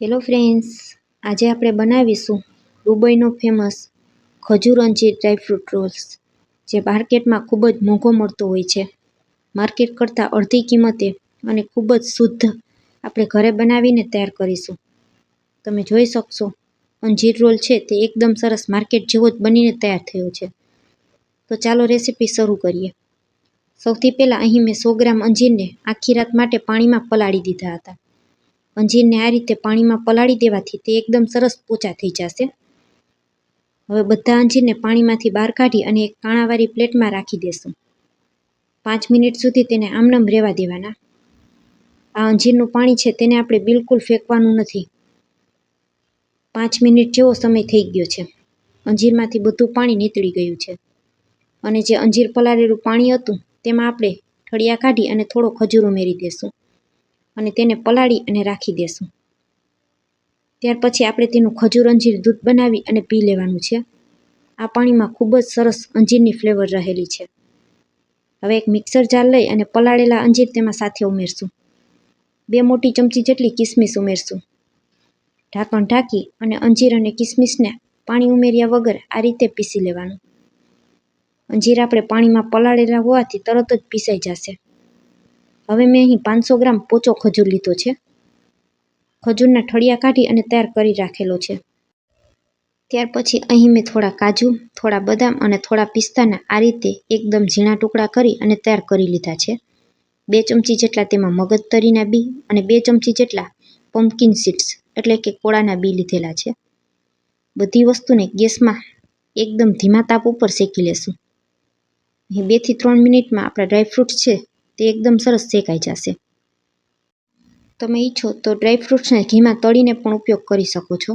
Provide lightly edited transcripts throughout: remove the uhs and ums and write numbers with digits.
Hello friends, આજે આપણે બનાવીશું દુબઈનો ફેમસ ખજૂર અંજીર ડ્રાયફ્રૂટ રોલ્સ, જે માર્કેટમાં ખૂબ જ મોંઘો મળતો હોય છે. માર્કેટ કરતાં અડધી કિંમતે અને ખૂબ જ શુદ્ધ આપણે ઘરે બનાવીને તૈયાર કરીશું. તમે જોઈ શકશો અંજીર રોલ છે તે એકદમ સરસ માર્કેટ જેવો જ બનીને તૈયાર થયો છે. તો ચાલો રેસીપી શરૂ કરીએ. સૌથી પહેલાં અહીં મેં 100 ગ્રામ અંજીરને આખી રાત માટે પાણીમાં પલાળી દીધા હતા. અંજીરને આ રીતે પાણીમાં પલાળી દેવાથી તે એકદમ સરસ પોચા થઈ જશે. હવે બધા અંજીરને પાણીમાંથી બહાર કાઢી અને એક કાણાવાળી પ્લેટમાં રાખી દેશું. 5 મિનિટ સુધી તેને આમનમ રહેવા દેવાના. આ અંજીરનું પાણી છે તેને આપણે બિલકુલ ફેંકવાનું નથી. 5 મિનિટ જેવો સમય થઈ ગયો છે. અંજીરમાંથી બધું પાણી નીતળી ગયું છે. અને જે અંજીર પલાળેલું પાણી હતું તેમાં આપણે ઠળિયા કાઢી અને થોડો ખજૂર ઉમેરી દેશું અને તેને પલાળી અને રાખી દેશું. ત્યાર પછી આપણે તેનું ખજૂર અંજીર દૂધ બનાવી અને પી લેવાનું છે. આ પાણીમાં ખૂબ જ સરસ અંજીરની ફ્લેવર રહેલી છે. હવે એક મિક્સર જાર લઈ અને પલાળેલા અંજીર તેમાં સાથે ઉમેરશું. 2 મોટી ચમચી જેટલી કિસમિસ ઉમેરશું. ઢાંકણ ઢાંકી અને અંજીર અને કિસમિસને પાણી ઉમેર્યા વગર આ રીતે પીસી લેવાનું. અંજીર આપણે પાણીમાં પલાળેલા હોવાથી તરત જ પીસાઈ જશે. હવે મેં અહીં 500 ગ્રામ પોચો ખજૂર લીધો છે. ખજૂરના ઠળિયા કાઢી અને તૈયાર કરી રાખેલો છે. ત્યાર પછી અહીં મેં થોડા કાજુ, થોડા બદામ અને થોડા પિસ્તાના આ રીતે એકદમ ઝીણા ટુકડા કરી અને તૈયાર કરી લીધા છે. 2 ચમચી જેટલા તેમાં મગજતરીના બી અને 2 ચમચી જેટલા પમ્પકિન સીડ્સ એટલે કે કોળાના બી લીધેલા છે. બધી વસ્તુને ગેસમાં એકદમ ધીમા તાપ ઉપર શેકી લેશું. અહીં 2 થી 3 મિનિટમાં આપણા ડ્રાયફ્રૂટ્સ છે તે એકદમ સરસ શેકાઈ જશે. તમે ઈચ્છો તો ડ્રાયફ્રૂટ્સને ઘીમાં તળીને પણ ઉપયોગ કરી શકો છો,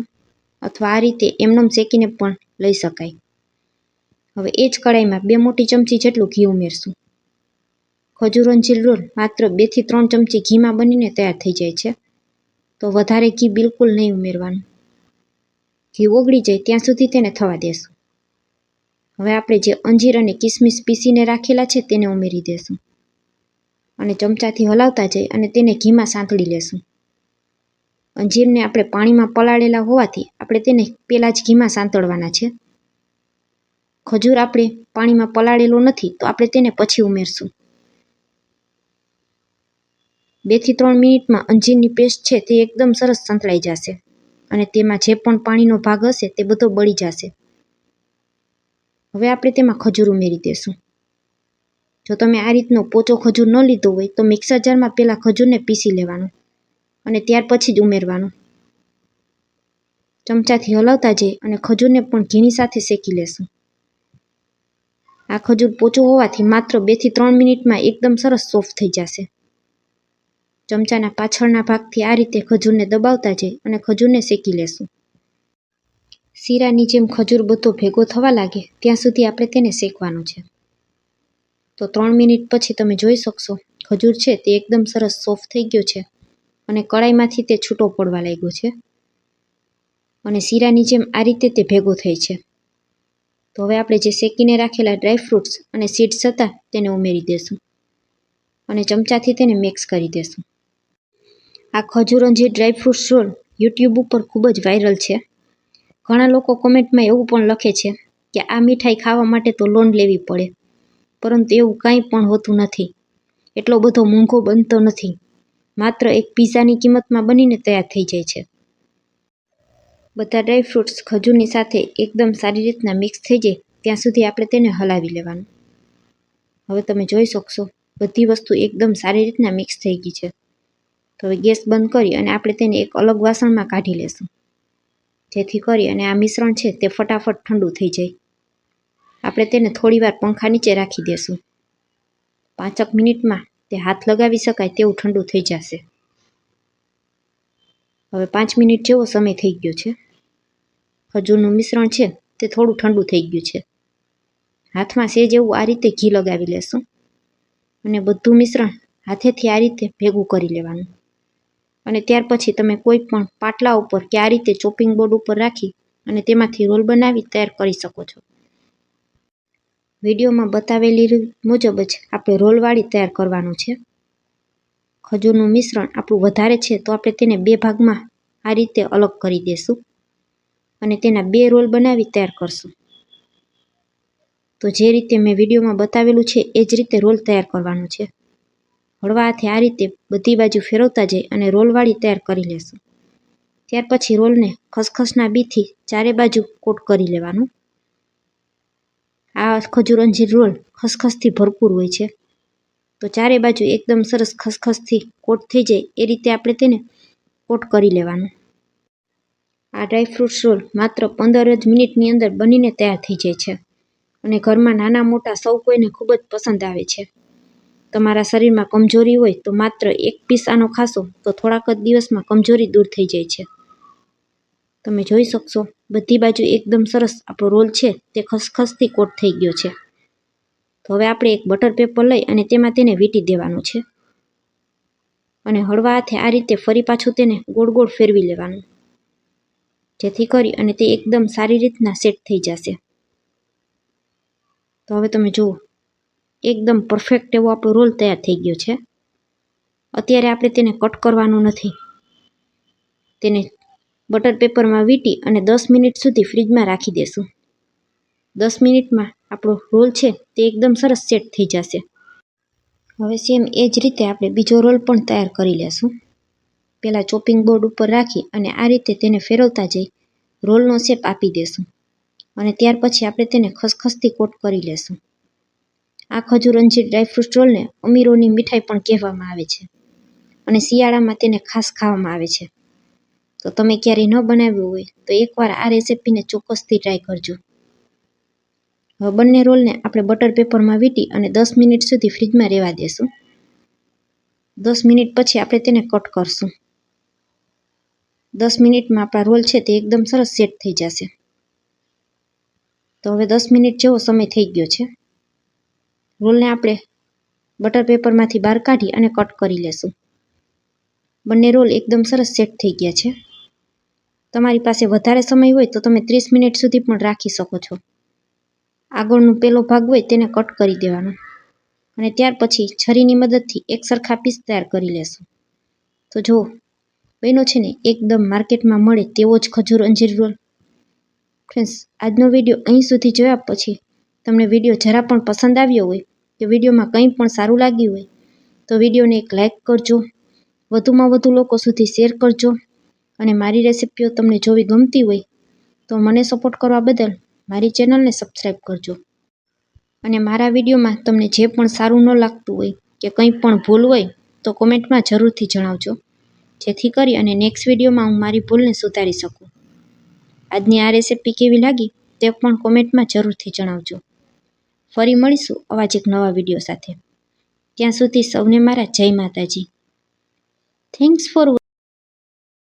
અથવા આ રીતે એમનેમ શેકીને પણ લઈ શકાય. હવે એ જ કડાઈમાં 2 મોટી ચમચી જેટલું ઘી ઉમેરશું. ખજૂર અંજીર રોલ માત્ર 2 થી 3 ચમચી ઘીમાં બનીને તૈયાર થઈ જાય છે, તો વધારે ઘી બિલકુલ નહીં ઉમેરવાનું. ઘી ઓગળી જાય ત્યાં સુધી તેને થવા દેશું. હવે આપણે જે અંજીર અને કિસમિસ પીસીને રાખેલા છે તેને ઉમેરી દેશું અને ચમચાથી હલાવતા જઈ અને તેને ઘીમાં સાંતળી લેશું. અંજીરને આપણે પાણીમાં પલાળેલા હોવાથી આપણે તેને પહેલાં જ ઘીમાં સાંતળવાના છે. ખજૂર આપણે પાણીમાં પલાળેલો નથી તો આપણે તેને પછી ઉમેરશું. 2 થી 3 મિનિટમાં અંજીરની પેસ્ટ છે તે એકદમ સરસ સંતળાઈ જશે અને તેમાં જે પણ પાણીનો ભાગ હશે તે બધો બળી જશે. હવે આપણે તેમાં ખજૂર ઉમેરી દેશું. જો તમે આ રીતનો પોચો ખજૂર ન લીધો હોય તો મિક્સર જારમાં પહેલાં ખજૂરને પીસી લેવાનું અને ત્યાર પછી જ ઉમેરવાનું. ચમચાથી હલાવતા જઈ અને ખજૂરને પણ ઘીની સાથે શેકી લેશું. આ ખજૂર પોચો હોવાથી માત્ર 2 થી 3 મિનિટમાં એકદમ સરસ સોફ્ટ થઈ જશે. ચમચાના પાછળના ભાગથી આ રીતે ખજૂરને દબાવતા જઈ અને ખજૂરને શેકી લેશું. શીરાની જેમ ખજૂર બધો ભેગો થવા લાગે ત્યાં સુધી આપણે તેને શેકવાનું છે. તો 3 મિનિટ પછી તમે જોઈ શકશો ખજૂર છે તે એકદમ સરસ સોફ્ટ થઈ ગયો છે અને કડાઈમાંથી તે છૂટો પડવા લાગ્યો છે અને શીરાની જેમ આ રીતે તે ભેગો થાય છે. તો હવે આપણે જે શેકીને રાખેલા ડ્રાયફ્રૂટ્સ અને સીડ્સ હતા તેને ઉમેરી દેશું અને ચમચાથી તેને મિક્સ કરી દેશું. આ ખજૂર અંજીર ડ્રાયફ્રૂટ્સ રોલ યુટ્યુબ ઉપર ખૂબ જ વાયરલ છે. ઘણા લોકો કોમેન્ટમાં એવું પણ લખે છે કે આ મીઠાઈ ખાવા માટે તો લોન લેવી પડે, પરંતુ એવું કંઈ પણ હોતું નથી. એટલો બધો મોંઘો બનતો નથી. માત્ર એક પિઝાની કિંમતમાં બનીને તૈયાર થઈ જાય છે. બધા ડ્રાયફ્રૂટ્સ ખજૂરની સાથે એકદમ સારી રીતના મિક્સ થઈ જાય ત્યાં સુધી આપણે તેને હલાવી લેવાનું. હવે તમે જોઈ શકશો બધી વસ્તુ એકદમ સારી રીતના મિક્સ થઈ ગઈ છે. તો હવે ગેસ બંધ કરી અને આપણે તેને એક અલગ વાસણમાં કાઢી લેશું, જેથી કરી અને આ મિશ્રણ છે તે ફટાફટ ઠંડુ થઈ જાય. આપણે તેને થોડીવાર પંખા નીચે રાખી દેશું. 5 મિનિટમાં તે હાથ લગાવી શકાય તેવું ઠંડુ થઈ જશે. હવે 5 મિનિટ જેવો સમય થઈ ગયો છે. ખજૂરનું મિશ્રણ છે તે થોડું ઠંડુ થઈ ગયું છે. હાથમાં સેજ એવું આ રીતે ઘી લગાવી લેશું અને બધું મિશ્રણ હાથેથી આ રીતે ભેગું કરી લેવાનું. અને ત્યાર પછી તમે કોઈ પણ પાટલા ઉપર કે આ રીતે ચોપિંગ બોર્ડ ઉપર રાખી અને તેમાંથી રોલ બનાવી તૈયાર કરી શકો છો. વિડીયોમાં બતાવેલી મુજબ જ આપણે રોલવાળી તૈયાર કરવાનું છે. ખજૂરનું મિશ્રણ આપણું વધારે છે તો આપણે તેને 2 ભાગમાં આ રીતે અલગ કરી દેશું અને તેના 2 રોલ બનાવી તૈયાર કરશું. તો જે રીતે મેં વિડીયોમાં બતાવેલું છે એ જ રીતે રોલ તૈયાર કરવાનો છે. હળવા હાથે આ રીતે બધી બાજુ ફેરવતા જઈ અને રોલવાળી તૈયાર કરી લેશું. ત્યાર પછી રોલને ખસખસના બીથી ચારે બાજુ કોટ કરી લેવાનું. આ ખજૂર અંજીર રોલ ખસખસથી ભરપૂર હોય છે, તો ચારે બાજુ એકદમ સરસ ખસખસથી કોટ થઈ જાય એ રીતે આપણે તેને કોટ કરી લેવાનું. આ ડ્રાયફ્રૂટ્સ રોલ માત્ર 15 જ મિનિટની અંદર બનીને તૈયાર થઈ જાય છે અને ઘરમાં નાના મોટા સૌ કોઈને ખૂબ જ પસંદ આવે છે. તમારા શરીરમાં કમજોરી હોય તો માત્ર 1 પીસ આનો ખાશો તો થોડાક જ દિવસમાં કમજોરી દૂર થઈ જાય છે. તમે જોઈ શકશો બધી બાજુ એકદમ સરસ આપણો રોલ છે તે ખસખસથી કોટ થઈ ગયો છે. તો હવે આપણે એક બટર પેપર લઈ અને તેમાં તેને વીંટી દેવાનું છે અને હળવા હાથે આ રીતે ફરી પાછું તેને ગોળ ગોળ ફેરવી લેવાનું, જેથી કરી અને તે એકદમ સારી રીતના સેટ થઈ જશે. તો હવે તમે જુઓ એકદમ પરફેક્ટ એવો આપણો રોલ તૈયાર થઈ ગયો છે. અત્યારે આપણે તેને કટ કરવાનું નથી. તેને બટર પેપરમાં વીંટી અને 10 મિનિટ સુધી ફ્રીજમાં રાખી દેશું. 10 મિનિટમાં આપણો રોલ છે તે એકદમ સરસ સેટ થઈ જશે. હવે સેમ એ જ રીતે આપણે બીજો રોલ પણ તૈયાર કરી લેશું. પહેલાં ચોપિંગ બોર્ડ ઉપર રાખી અને આ રીતે તેને ફેરવતા જઈ રોલનો શેપ આપી દેશું અને ત્યાર પછી આપણે તેને ખસખસથી કોટ કરી લેશું. આ ખજૂર અંજીર ડ્રાયફ્રૂટ રોલને અમીરોની મીઠાઈ પણ કહેવામાં આવે છે અને શિયાળામાં તેને ખાસ ખાવામાં આવે છે. તો તમે ક્યારેય ન બનાવ્યું હોય તો એકવાર આ રેસિપીને ચોક્કસથી ટ્રાય કરજો. હવે બંને રોલને આપણે બટર પેપરમાં વીંટી અને 10 મિનિટ સુધી ફ્રીજમાં રહેવા દેશું. 10 મિનિટ પછી આપણે તેને કટ કરશું. 10 મિનિટમાં આપણા રોલ છે તે એકદમ સરસ સેટ થઈ જશે. તો હવે 10 મિનિટ જેવો સમય થઈ ગયો છે. રોલને આપણે બટર પેપરમાંથી બહાર કાઢી અને કટ કરી લેશું. બંને રોલ એકદમ સરસ સેટ થઈ ગયા છે. તમારી પાસે વધારે સમય હોય તો તમે 30 મિનિટ સુધી પણ રાખી શકો છો. આગળનો પેલો ભાગ હોય તેને કટ કરી દેવાનો અને ત્યાર પછી છરીની મદદથી એક સરખા પીસ તૈયાર કરી લેશું. તો જુઓ બન્યો છે ને એકદમ માર્કેટમાં મળે તેવો જ ખજૂર અંજીર રોલ. ફ્રેન્ડ્સ, આજનો વિડીયો અહીં સુધી જોયા પછી તમને વિડીયો જરા પણ પસંદ આવ્યો હોય કે વિડીયોમાં કંઈ પણ સારું લાગ્યું હોય તો વિડીયોને એક લાઇક કરજો, વધુમાં વધુ લોકો સુધી શેર કરજો અને મારી રેસિપીઓ તમને જોવી ગમતી હોય તો મને સપોર્ટ કરવા બદલ મારી ચેનલને સબસ્ક્રાઈબ કરજો. અને મારા વિડીયોમાં તમને જે પણ સારું ન લાગતું હોય કે કંઈ પણ ભૂલ હોય તો કોમેન્ટમાં જરૂરથી જણાવજો, જેથી કરી અને નેક્સ્ટ વિડીયોમાં હું મારી ભૂલને સુધારી શકું. આજની આ રેસિપી કેવી લાગી તે પણ કોમેન્ટમાં જરૂરથી જણાવજો. ફરી મળીશું આવા જ એક નવા વિડીયો સાથે. ત્યાં સુધી સૌને મારા જય માતાજી. Thanks for